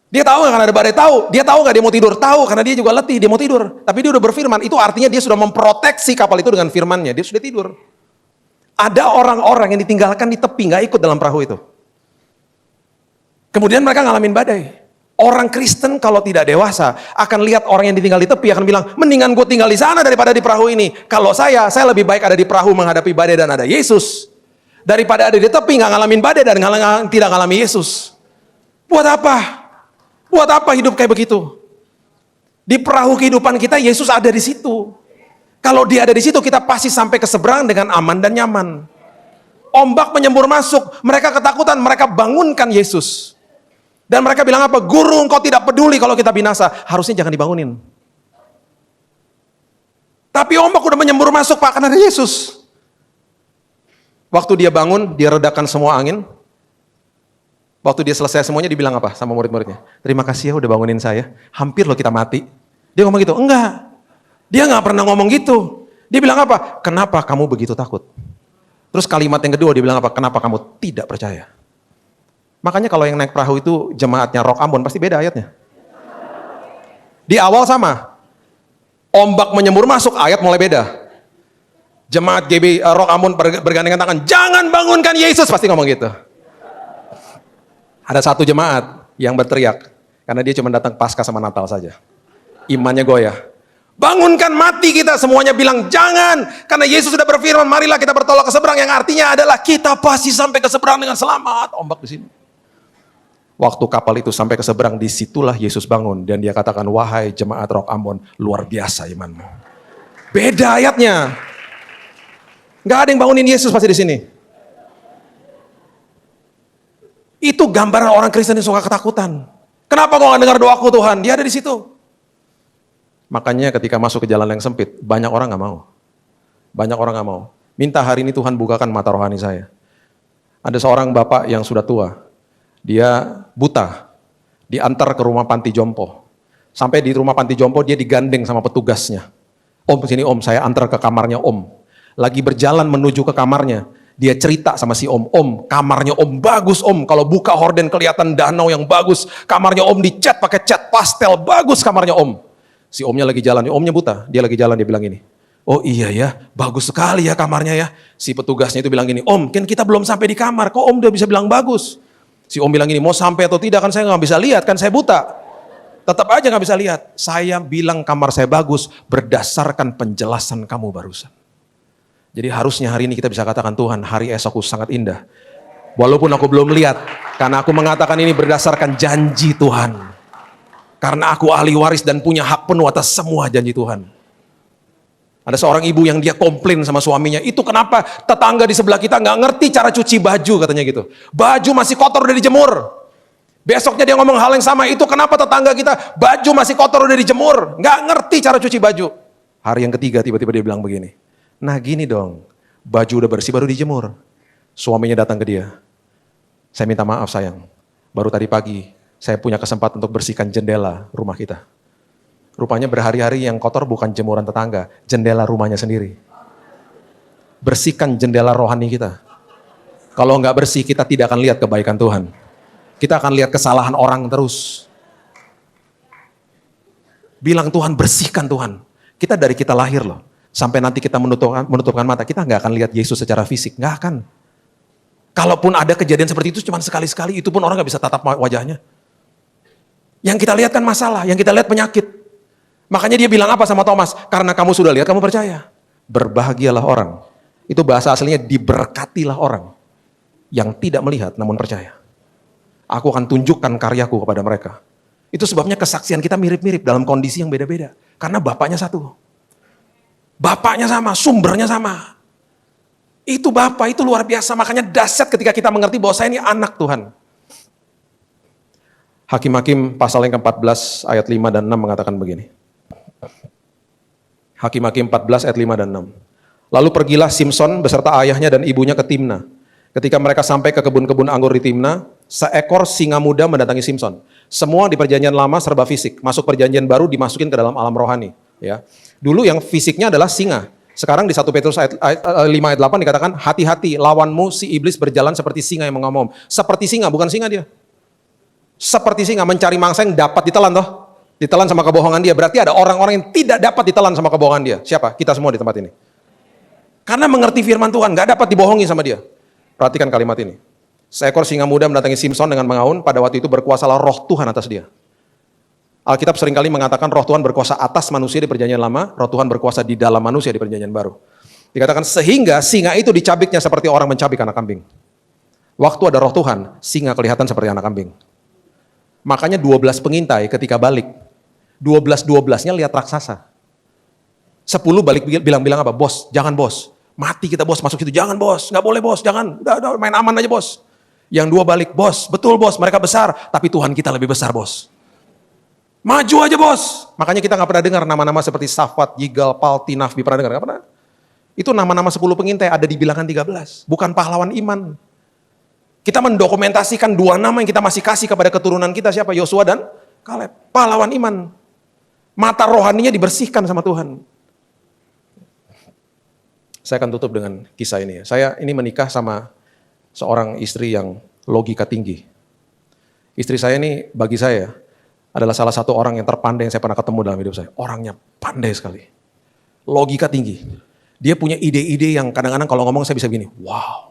Dia tahu nggak akan ada badai? Tahu. Dia tahu nggak dia mau tidur? Tahu, karena dia juga letih, dia mau tidur. Tapi dia udah berfirman, itu artinya dia sudah memproteksi kapal itu dengan firmannya, dia sudah tidur. Ada orang-orang yang ditinggalkan di tepi, nggak ikut dalam perahu itu. Kemudian mereka ngalamin badai. Orang Kristen kalau tidak dewasa akan lihat orang yang ditinggal di tepi akan bilang, mendingan gue tinggal di sana daripada di perahu ini. Kalau saya lebih baik ada di perahu menghadapi badai dan ada Yesus. Daripada ada di tepi nggak ngalamin badai dan tidak ngalami Yesus. Buat apa? Buat apa hidup kayak begitu? Di perahu kehidupan kita Yesus ada di situ. Kalau dia ada di situ kita pasti sampai ke seberang dengan aman dan nyaman. Ombak menyembur masuk, mereka ketakutan, mereka bangunkan Yesus. Dan mereka bilang apa? Guru, engkau tidak peduli kalau kita binasa. Harusnya jangan dibangunin. Tapi ombak udah menyembur masuk Pak, karena ada Yesus. Waktu dia bangun, dia redakan semua angin. Waktu dia selesai semuanya, dibilang apa sama murid-muridnya? Terima kasih ya udah bangunin saya. Hampir loh kita mati. Dia ngomong gitu? Enggak. Dia nggak pernah ngomong gitu. Dia bilang apa? Kenapa kamu begitu takut? Terus kalimat yang kedua dia bilang apa? Kenapa kamu tidak percaya? Makanya kalau yang naik perahu itu jemaatnya Rock Ambon pasti beda ayatnya. Di awal sama. Ombak menyembur masuk, ayat mulai beda. Jemaat GB Rock Ambon bergandengan tangan, jangan bangunkan Yesus, pasti ngomong gitu. Ada satu jemaat yang berteriak, karena dia cuma datang pasca sama Natal saja. Imannya goyah. Bangunkan mati kita, semuanya bilang jangan, karena Yesus sudah berfirman, marilah kita bertolak ke seberang, yang artinya adalah kita pasti sampai ke seberang dengan selamat. Ombak di sini. Waktu kapal itu sampai ke seberang, disitulah Yesus bangun dan dia katakan, wahai jemaat Rock Ambon, luar biasa imanmu. Beda ayatnya. Nggak ada yang bangunin Yesus pasti di sini. Itu gambaran orang Kristen yang suka ketakutan. Kenapa kau nggak dengar doaku Tuhan? Dia ada di situ. Makanya ketika masuk ke jalan yang sempit, banyak orang nggak mau. Banyak orang nggak mau. Minta hari ini Tuhan bukakan mata rohani saya. Ada seorang bapak yang sudah tua. Dia buta. Diantar ke rumah panti jompo. Sampai di rumah panti jompo dia digandeng sama petugasnya. Om sini om, saya antar ke kamarnya om. Lagi berjalan menuju ke kamarnya. Dia cerita sama si om, kamarnya om bagus om, kalau buka horden kelihatan danau yang bagus, kamarnya om dicat pakai cat pastel, bagus kamarnya om. Si omnya lagi jalan, omnya buta, dia lagi jalan, dia bilang gini, oh iya ya, bagus sekali ya kamarnya ya. Si petugasnya itu bilang gini, om kan kita belum sampai di kamar, kok om udah bisa bilang bagus? Si om bilang gini, mau sampai atau tidak kan saya nggak bisa lihat, kan saya buta. Tetap aja nggak bisa lihat, saya bilang kamar saya bagus berdasarkan penjelasan kamu barusan. Jadi harusnya hari ini kita bisa katakan Tuhan, hari esokku sangat indah. Walaupun aku belum lihat, karena aku mengatakan ini berdasarkan janji Tuhan. Karena aku ahli waris dan punya hak penuh atas semua janji Tuhan. Ada seorang ibu yang dia komplain sama suaminya, itu kenapa tetangga di sebelah kita nggak ngerti cara cuci baju katanya gitu. Baju masih kotor udah dijemur. Besoknya dia ngomong hal yang sama, itu kenapa tetangga kita baju masih kotor udah dijemur. Nggak ngerti cara cuci baju. Hari yang ketiga tiba-tiba dia bilang begini. Nah gini dong, baju udah bersih baru dijemur. Suaminya datang ke dia. Saya minta maaf sayang, baru tadi pagi saya punya kesempatan untuk bersihkan jendela rumah kita. Rupanya berhari-hari yang kotor bukan jemuran tetangga, jendela rumahnya sendiri. Bersihkan jendela rohani kita. Kalau nggak bersih kita tidak akan lihat kebaikan Tuhan. Kita akan lihat kesalahan orang terus. Bilang Tuhan, bersihkan Tuhan. Kita dari kita lahir loh. Sampai nanti kita menutupkan mata, kita nggak akan lihat Yesus secara fisik, nggak akan. Kalaupun ada kejadian seperti itu cuma sekali-sekali, itu pun orang nggak bisa tatap wajahnya. Yang kita lihat kan masalah, yang kita lihat penyakit. Makanya dia bilang apa sama Thomas? Karena kamu sudah lihat, kamu percaya. Berbahagialah orang. Itu bahasa aslinya diberkatilah orang yang tidak melihat namun percaya. Aku akan tunjukkan karyaku kepada mereka. Itu sebabnya kesaksian kita mirip-mirip dalam kondisi yang beda-beda. Karena Bapaknya satu. Bapaknya sama, sumbernya sama. Itu Bapak, itu luar biasa. Makanya dahsyat ketika kita mengerti bahwa saya ini anak Tuhan. Hakim-Hakim pasal yang ke-14 ayat 5 dan 6 mengatakan begini. Hakim-Hakim 14 ayat 5 dan 6. Lalu pergilah Simson beserta ayahnya dan ibunya ke Timna. Ketika mereka sampai ke kebun-kebun anggur di Timna, seekor singa muda mendatangi Simson. Semua di perjanjian lama serba fisik, masuk perjanjian baru dimasukin ke dalam alam rohani. Ya. Dulu yang fisiknya adalah singa. Sekarang di 1 Petrus ayat 5 ayat 8 dikatakan, hati-hati lawanmu si iblis berjalan seperti singa yang mengamum. Seperti singa, bukan singa dia. Seperti singa mencari mangsa yang dapat ditelan toh. Ditelan sama kebohongan dia. Berarti ada orang-orang yang tidak dapat ditelan sama kebohongan dia. Siapa? Kita semua di tempat ini. Karena mengerti firman Tuhan, gak dapat dibohongi sama dia. Perhatikan kalimat ini. Seekor singa muda mendatangi Simson dengan mengaun, pada waktu itu berkuasalah roh Tuhan atas dia. Alkitab seringkali mengatakan roh Tuhan berkuasa atas manusia di perjanjian lama, roh Tuhan berkuasa di dalam manusia di perjanjian baru. Dikatakan sehingga singa itu dicabiknya seperti orang mencabik anak kambing. Waktu ada roh Tuhan, singa kelihatan seperti anak kambing. Makanya 12 pengintai ketika balik, 12-12-nya lihat raksasa. 10 balik bilang-bilang apa? Bos, jangan bos. Mati kita bos, masuk situ. Jangan bos, nggak boleh bos, jangan. Udah main aman aja bos. Yang 2 balik, bos, betul bos, mereka besar. Tapi Tuhan kita lebih besar bos. Maju aja bos. Makanya kita nggak pernah dengar nama-nama seperti Safat, Yigal, Palti, Nafbi. Pernah dengar? Nggak pernah. Itu nama-nama 10 pengintai ada di bilangan 13. Bukan pahlawan iman. Kita mendokumentasikan 2 nama yang kita masih kasih kepada keturunan kita. Siapa? Yosua dan Kaleb. Pahlawan iman. Mata rohaninya dibersihkan sama Tuhan. Saya akan tutup dengan kisah ini. Saya ini menikah sama seorang istri yang logika tinggi. Istri saya ini bagi saya adalah salah satu orang yang terpandai yang saya pernah ketemu dalam hidup saya. Orangnya pandai sekali. Logika tinggi. Dia punya ide-ide yang kadang-kadang kalau ngomong saya bisa begini, wow.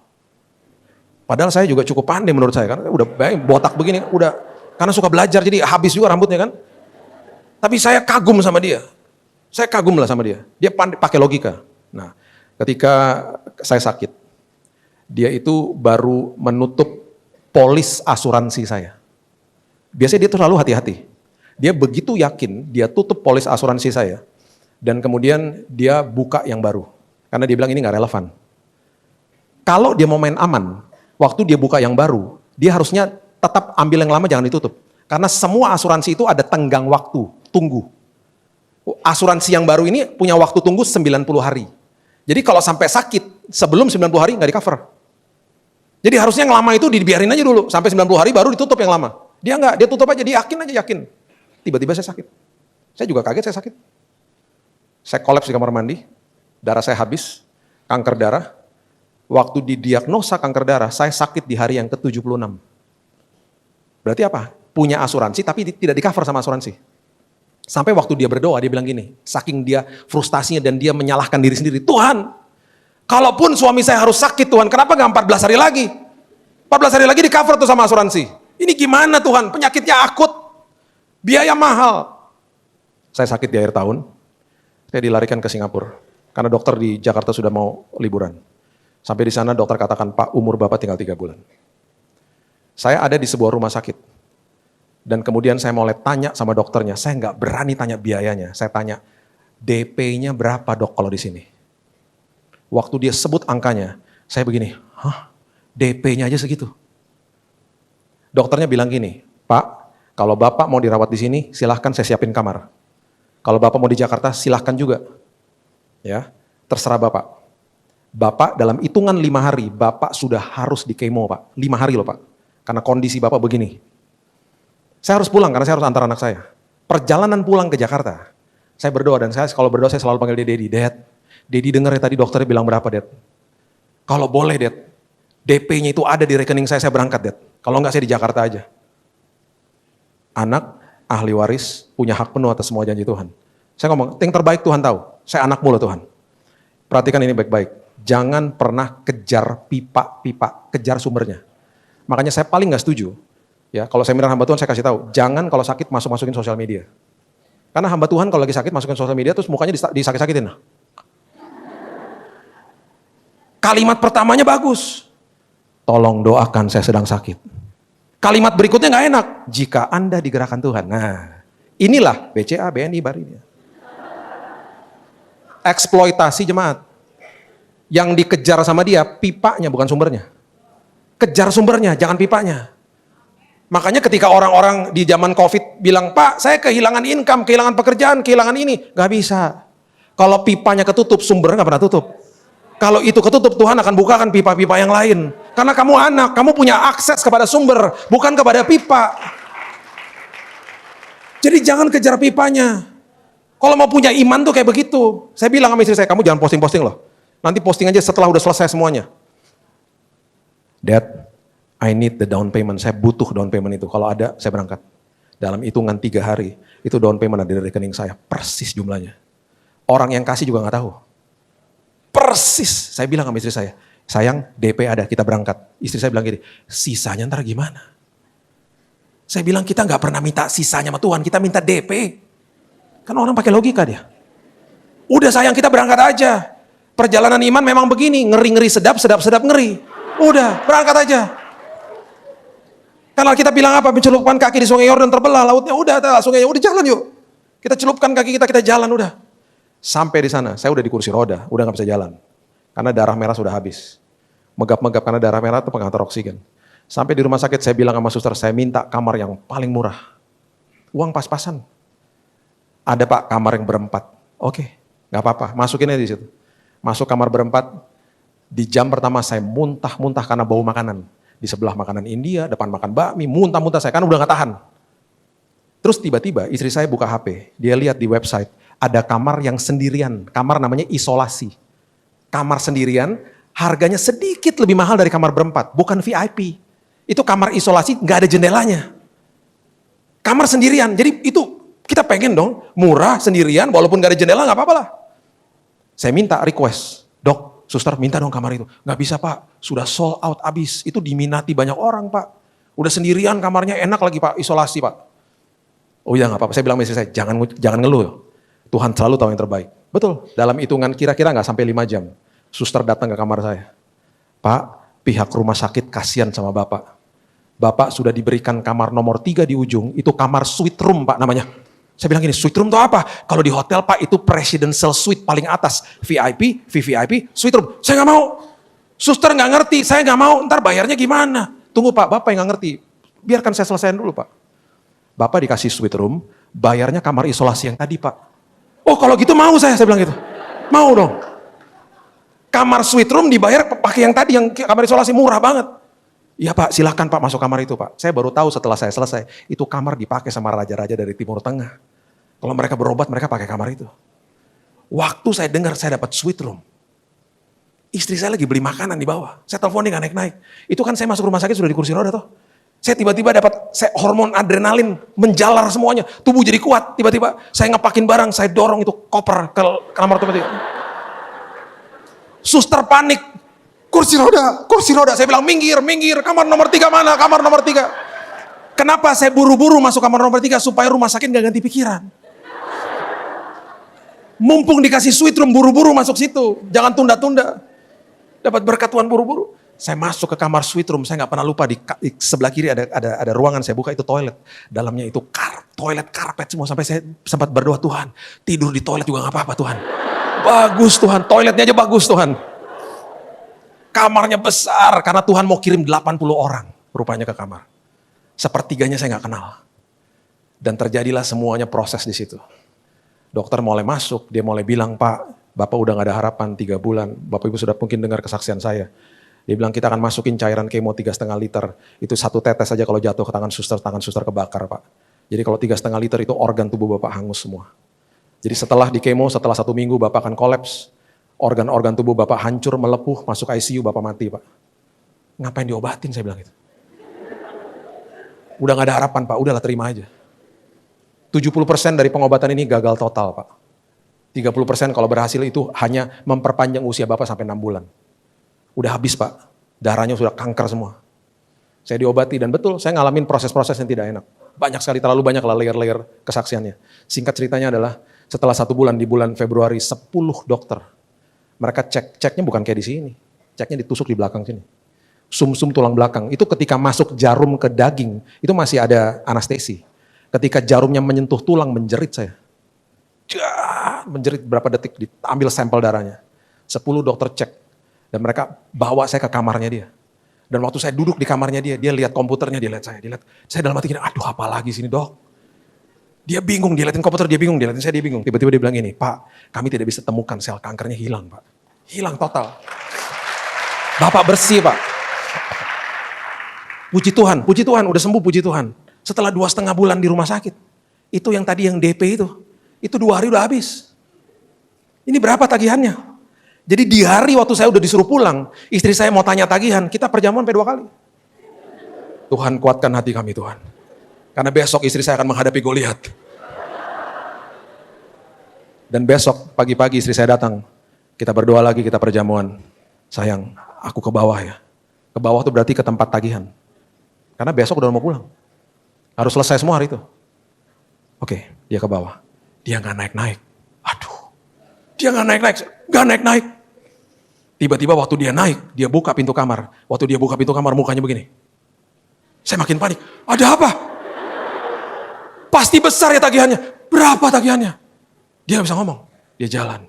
Padahal saya juga cukup pandai menurut saya, karena udah botak begini, udah karena suka belajar jadi habis juga rambutnya kan. Tapi saya kagum sama dia. Saya kagum lah sama dia. Dia pandai pakai logika. Nah, ketika saya sakit, dia itu baru menutup polis asuransi saya. Biasanya dia tuh selalu hati-hati. Dia begitu yakin, dia tutup polis asuransi saya. Dan kemudian dia buka yang baru. Karena dia bilang ini gak relevan. Kalau dia mau main aman, waktu dia buka yang baru, dia harusnya tetap ambil yang lama, jangan ditutup. Karena semua asuransi itu ada tenggang waktu, tunggu. Asuransi yang baru ini punya waktu tunggu 90 hari. Jadi kalau sampai sakit, sebelum 90 hari nggak di cover. Jadi harusnya yang lama itu dibiarin aja dulu, sampai 90 hari baru ditutup yang lama. Dia nggak, dia tutup aja, dia yakin. Tiba-tiba saya sakit. Saya juga kaget saya sakit. Saya kolaps di kamar mandi, darah saya habis, kanker darah. Waktu didiagnosa kanker darah, saya sakit di hari yang ke-76. Berarti apa? Punya asuransi tapi tidak di cover sama asuransi. Sampai waktu dia berdoa, dia bilang gini, saking dia frustasinya dan dia menyalahkan diri sendiri, Tuhan, kalaupun suami saya harus sakit Tuhan, kenapa nggak 14 hari lagi? 14 hari lagi di cover tuh sama asuransi. Ini gimana Tuhan, penyakitnya akut, biaya mahal. Saya sakit di akhir tahun, saya dilarikan ke Singapura, karena dokter di Jakarta sudah mau liburan. Sampai di sana dokter katakan, Pak, umur Bapak tinggal 3 bulan. Saya ada di sebuah rumah sakit. Dan kemudian saya mulai tanya sama dokternya, saya nggak berani tanya biayanya. Saya tanya, DP-nya berapa dok kalau di sini? Waktu dia sebut angkanya, saya begini, hah? DP-nya aja segitu? Dokternya bilang gini, Pak, kalau Bapak mau dirawat di sini, silahkan saya siapin kamar. Kalau Bapak mau di Jakarta, silahkan juga. Ya, terserah Bapak. Bapak dalam hitungan 5 hari, Bapak sudah harus di kemo Pak. 5 hari loh Pak. Karena kondisi Bapak begini. Saya harus pulang karena saya harus antar anak saya. Perjalanan pulang ke Jakarta. Saya berdoa dan saya kalau berdoa saya selalu panggil dia Dedi. Dad, Dedi denger ya tadi dokternya bilang berapa Dad? Kalau boleh Dad, DP-nya itu ada di rekening saya berangkat Dad. Kalau enggak saya di Jakarta aja. Anak, ahli waris, punya hak penuh atas semua janji Tuhan. Saya ngomong, yang terbaik Tuhan tahu. Saya anakmu loh Tuhan. Perhatikan ini baik-baik. Jangan pernah kejar pipa-pipa, kejar sumbernya. Makanya saya paling nggak setuju. Ya, kalau saya minta hamba Tuhan saya kasih tahu, jangan kalau sakit masukin sosial media. Karena hamba Tuhan kalau lagi sakit masukin sosial media terus mukanya disakit-sakitin. Kalimat pertamanya bagus. Tolong doakan saya sedang sakit. Kalimat berikutnya nggak enak. Jika Anda digerakkan Tuhan. Nah, inilah BCA, BNI, BARI. Eksploitasi jemaat. Yang dikejar sama dia pipanya bukan sumbernya. Kejar sumbernya, jangan pipanya. Makanya ketika orang-orang di zaman COVID bilang, Pak, saya kehilangan income, kehilangan pekerjaan, kehilangan ini. Gak bisa. Kalau pipanya ketutup, sumbernya gak pernah tutup. Kalau itu ketutup, Tuhan akan bukakan pipa-pipa yang lain. Karena kamu anak, kamu punya akses kepada sumber, bukan kepada pipa. Jadi jangan kejar pipanya. Kalau mau punya iman tuh kayak begitu. Saya bilang sama istri saya, kamu jangan posting-posting loh. Nanti posting aja setelah udah selesai semuanya. Dad, I need the down payment. Saya butuh down payment itu. Kalau ada, saya berangkat. Dalam hitungan 3 hari, itu down payment ada di rekening saya. Persis jumlahnya. Orang yang kasih juga gak tahu. Persis. Saya bilang sama istri saya, sayang DP ada, kita berangkat. Istri saya bilang gini, sisanya ntar gimana? Saya bilang kita gak pernah minta sisanya sama Tuhan, kita minta DP. Kan orang pakai logika dia. Udah sayang kita berangkat aja. Perjalanan iman memang begini, ngeri-ngeri sedap ngeri. Udah, berangkat aja. Karena kita bilang apa? Mencelupkan kaki di sungai Yordan terbelah, lautnya udah, sungainya udah jalan yuk. Kita celupkan kaki kita jalan udah. Sampai di sana, saya udah di kursi roda, udah gak bisa jalan. Karena darah merah sudah habis. Megap-megap karena darah merah itu penghantar oksigen. Sampai di rumah sakit saya bilang sama suster, saya minta kamar yang paling murah. Uang pas-pasan. Ada Pak, kamar yang berempat. Oke, gak apa-apa, masukin aja di situ. Masuk kamar berempat, di jam pertama saya muntah-muntah karena bau makanan. Di sebelah makanan India, depan makan bakmi, muntah-muntah saya, kan udah gak tahan. Terus tiba-tiba istri saya buka HP, dia lihat di website, ada kamar yang sendirian, kamar namanya isolasi. Kamar sendirian, harganya sedikit lebih mahal dari kamar berempat, bukan VIP. Itu kamar isolasi, gak ada jendelanya. Kamar sendirian, jadi itu kita pengen dong, murah, sendirian, walaupun gak ada jendela gak apa-apa lah. Saya minta request, dok, suster minta dong kamar itu. Gak bisa Pak, sudah sold out abis. Itu diminati banyak orang Pak. Udah sendirian kamarnya enak lagi Pak, isolasi Pak. Oh iya gak apa-apa, saya bilang sama istri saya, jangan ngeluh. Tuhan selalu tahu yang terbaik. Betul, dalam hitungan kira-kira gak sampai 5 jam. Suster datang ke kamar saya. Pak, pihak rumah sakit kasihan sama Bapak. Bapak sudah diberikan kamar nomor 3 di ujung, itu kamar suite room Pak namanya. Saya bilang gini, suite room itu apa? Kalau di hotel Pak itu presidential suite paling atas. VIP, VVIP, suite room. Saya gak mau. Suster nggak ngerti, saya nggak mau, ntar bayarnya gimana? Tunggu Pak, Bapak yang nggak ngerti. Biarkan saya selesaiin dulu Pak. Bapak dikasih suite room, bayarnya kamar isolasi yang tadi Pak. Oh kalau gitu mau saya bilang gitu. Mau dong. Kamar suite room dibayar pakai yang tadi, yang kamar isolasi murah banget. Iya Pak, silakan Pak masuk kamar itu Pak. Saya baru tahu setelah saya selesai, itu kamar dipakai sama raja-raja dari Timur Tengah. Kalau mereka berobat, mereka pakai kamar itu. Waktu saya dengar saya dapat suite room, istri saya lagi beli makanan di bawah. Saya telepon dia nggak naik-naik. Itu kan saya masuk rumah sakit sudah di kursi roda toh. Saya tiba-tiba dapat hormon adrenalin menjalar semuanya. Tubuh jadi kuat. Tiba-tiba saya ngepakin barang, saya dorong itu koper ke kamar tempat itu. Suster panik. Kursi roda. Saya bilang minggir. Kamar nomor 3 mana? Kamar nomor 3. Kenapa saya buru-buru masuk kamar nomor 3? Supaya rumah sakit gak ganti pikiran. Mumpung dikasih suite room, buru-buru masuk situ. Jangan tunda-tunda. Dapat berkat Tuhan buru-buru. Saya masuk ke kamar suite room, saya gak pernah lupa di sebelah kiri ada ruangan, saya buka itu toilet. Dalamnya itu toilet karpet semua, sampai saya sempat berdoa, Tuhan tidur di toilet juga gak apa-apa Tuhan. Bagus Tuhan, toiletnya aja bagus Tuhan. Kamarnya besar, karena Tuhan mau kirim 80 orang rupanya ke kamar. Sepertiganya saya gak kenal. Dan terjadilah semuanya proses di situ. Dokter mulai masuk, dia mulai bilang, Pak, Bapak udah gak ada harapan 3 bulan. Bapak Ibu sudah mungkin dengar kesaksian saya. Dia bilang kita akan masukin cairan kemo 3,5 liter. Itu 1 tetes saja kalau jatuh ke tangan suster kebakar Pak. Jadi kalau 3,5 liter itu organ tubuh Bapak hangus semua. Jadi setelah di kemo, setelah 1 minggu Bapak akan kolaps. Organ-organ tubuh Bapak hancur, melepuh, masuk ICU, Bapak mati Pak. Ngapain diobatin saya bilang gitu. Udah gak ada harapan Pak, udahlah terima aja. 70% dari pengobatan ini gagal total Pak. 30% kalau berhasil itu hanya memperpanjang usia Bapak sampai 6 bulan. Udah habis Pak, darahnya sudah kanker semua. Saya diobati dan betul saya ngalamin proses-proses yang tidak enak. Banyak sekali, terlalu banyak lah layer-layer kesaksiannya. Singkat ceritanya adalah setelah 1 bulan, di bulan Februari 10 dokter. Mereka ceknya bukan kayak di sini. Ceknya ditusuk di belakang sini. Sum-sum tulang belakang. Itu ketika masuk jarum ke daging, itu masih ada anestesi. Ketika jarumnya menyentuh tulang, menjerit saya. Menjerit berapa detik, diambil sampel darahnya. 10 dokter cek. Dan mereka bawa saya ke kamarnya dia. Dan waktu saya duduk di kamarnya dia lihat komputernya, dia lihat saya. Saya dalam hati gini, aduh apa lagi sini dok. Dia bingung, dia liatin komputer, dia bingung, dia liatin saya, dia bingung. Tiba-tiba dia bilang ini, Pak, kami tidak bisa temukan sel kankernya hilang Pak. Hilang total. Bapak bersih Pak. Puji Tuhan, udah sembuh puji Tuhan. Setelah 2,5 bulan di rumah sakit. Itu yang tadi yang DP itu 2 hari udah habis. Ini berapa tagihannya? Jadi di hari waktu saya udah disuruh pulang, istri saya mau tanya tagihan, kita perjamuan sampai 2 kali. Tuhan kuatkan hati kami Tuhan. Karena besok istri saya akan menghadapi Goliat. Dan besok pagi-pagi istri saya datang, kita berdoa lagi, kita perjamuan. Sayang, aku ke bawah ya. Ke bawah itu berarti ke tempat tagihan. Karena besok udah mau pulang. Harus selesai semua hari itu. Oke, dia ke bawah. Dia gak naik-naik. Aduh, dia gak naik-naik. Tiba-tiba waktu dia naik, dia buka pintu kamar. Waktu dia buka pintu kamar, mukanya begini. Saya makin panik. Ada apa? Pasti besar ya tagihannya. Berapa tagihannya? Dia gak bisa ngomong. Dia jalan.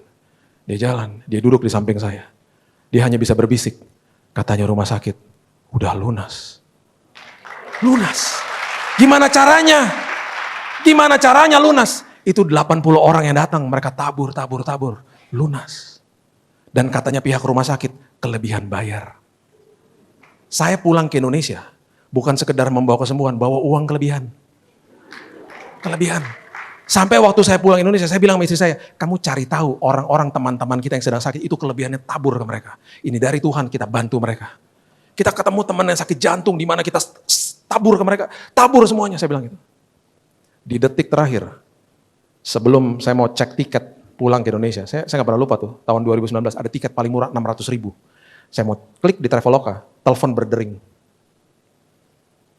Dia duduk di samping saya. Dia hanya bisa berbisik. Katanya rumah sakit, udah lunas. Lunas. Gimana caranya lunas? Itu 80 orang yang datang, mereka tabur. Lunas. Dan katanya pihak rumah sakit, kelebihan bayar. Saya pulang ke Indonesia, bukan sekedar membawa kesembuhan, bawa uang kelebihan. Sampai waktu saya pulang Indonesia, saya bilang sama istri saya, kamu cari tahu orang-orang teman-teman kita yang sedang sakit, itu kelebihannya tabur ke mereka. Ini dari Tuhan, kita bantu mereka. Kita ketemu teman yang sakit jantung, di mana kita tabur ke mereka. Tabur semuanya, saya bilang gitu. Di detik terakhir, sebelum saya mau cek tiket, pulang ke Indonesia, saya gak pernah lupa tuh, tahun 2019 ada tiket paling murah 600.000. Saya mau klik di Traveloka, telepon berdering.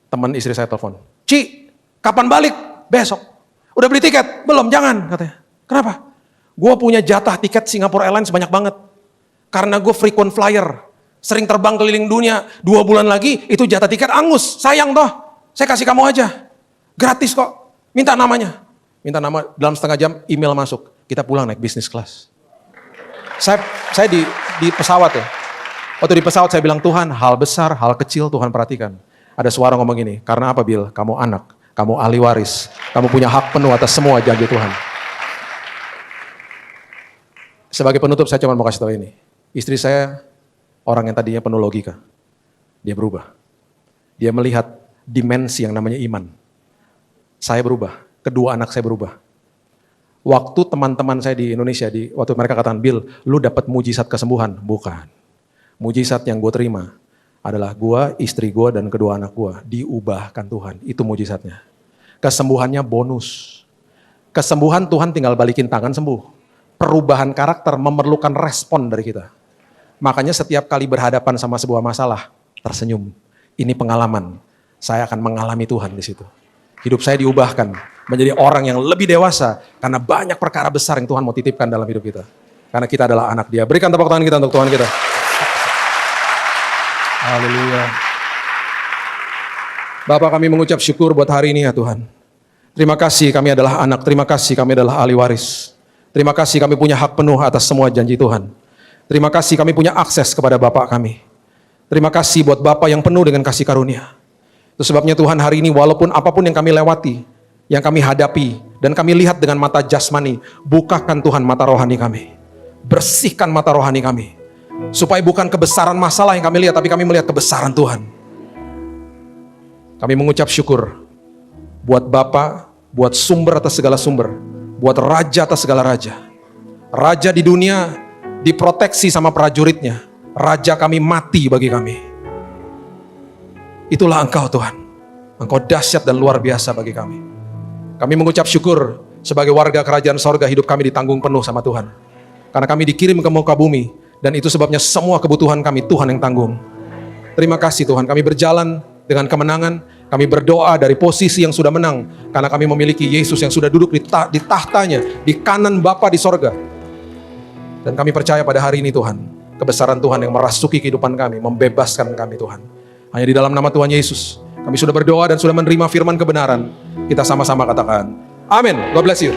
Teman istri saya telepon, Ci, kapan balik? Besok. Udah beli tiket? Belum, jangan katanya. Kenapa? Gue punya jatah tiket Singapore Airlines banyak banget. Karena gue frequent flyer, sering terbang keliling dunia, 2 bulan lagi itu jatah tiket angus, sayang toh. Saya kasih kamu aja, gratis kok. Minta nama, dalam setengah jam email masuk. Kita pulang naik business class. Saya di pesawat ya. Waktu di pesawat saya bilang, Tuhan, hal besar, hal kecil Tuhan perhatikan. Ada suara ngomong gini, karena apa Bill? Kamu anak, kamu ahli waris, kamu punya hak penuh atas semua janji Tuhan. Sebagai penutup saya cuma mau kasih tahu ini. Istri saya orang yang tadinya penuh logika. Dia berubah. Dia melihat dimensi yang namanya iman. Saya berubah, kedua anak saya berubah. Waktu teman-teman saya di Indonesia, waktu mereka katakan, Bill, lu dapat mujizat kesembuhan. Bukan. Mujizat yang gue terima adalah gue, istri gue, dan kedua anak gue diubahkan Tuhan. Itu mujizatnya. Kesembuhannya bonus. Kesembuhan Tuhan tinggal balikin tangan sembuh. Perubahan karakter memerlukan respon dari kita. Makanya setiap kali berhadapan sama sebuah masalah, tersenyum. Ini pengalaman. Saya akan mengalami Tuhan di situ. Hidup saya diubahkan menjadi orang yang lebih dewasa karena banyak perkara besar yang Tuhan mau titipkan dalam hidup kita. Karena kita adalah anak Dia. Berikan tepuk tangan kita untuk Tuhan kita. Haleluya. Bapak, kami mengucap syukur buat hari ini ya Tuhan. Terima kasih kami adalah anak, terima kasih kami adalah ahli waris. Terima kasih kami punya hak penuh atas semua janji Tuhan. Terima kasih kami punya akses kepada Bapak kami. Terima kasih buat Bapak yang penuh dengan kasih karunia. Itu sebabnya Tuhan hari ini walaupun apapun yang kami lewati, yang kami hadapi, dan kami lihat dengan mata jasmani, bukakan Tuhan mata rohani kami. Bersihkan mata rohani kami. Supaya bukan kebesaran masalah yang kami lihat, tapi kami melihat kebesaran Tuhan. Kami mengucap syukur buat Bapa, buat sumber atas segala sumber, buat raja atas segala raja. Raja di dunia diproteksi sama prajuritnya. Raja kami mati bagi kami. Itulah Engkau Tuhan. Engkau dahsyat dan luar biasa bagi kami. Kami mengucap syukur sebagai warga kerajaan sorga, hidup kami ditanggung penuh sama Tuhan. Karena kami dikirim ke muka bumi. Dan itu sebabnya semua kebutuhan kami Tuhan yang tanggung. Terima kasih Tuhan, kami berjalan dengan kemenangan. Kami berdoa dari posisi yang sudah menang. Karena kami memiliki Yesus yang sudah duduk di tahtanya, di kanan Bapa di sorga. Dan kami percaya pada hari ini Tuhan, kebesaran Tuhan yang merasuki kehidupan kami, membebaskan kami Tuhan. Hanya di dalam nama Tuhan Yesus, kami sudah berdoa dan sudah menerima firman kebenaran. Kita sama-sama katakan, amin. God bless you.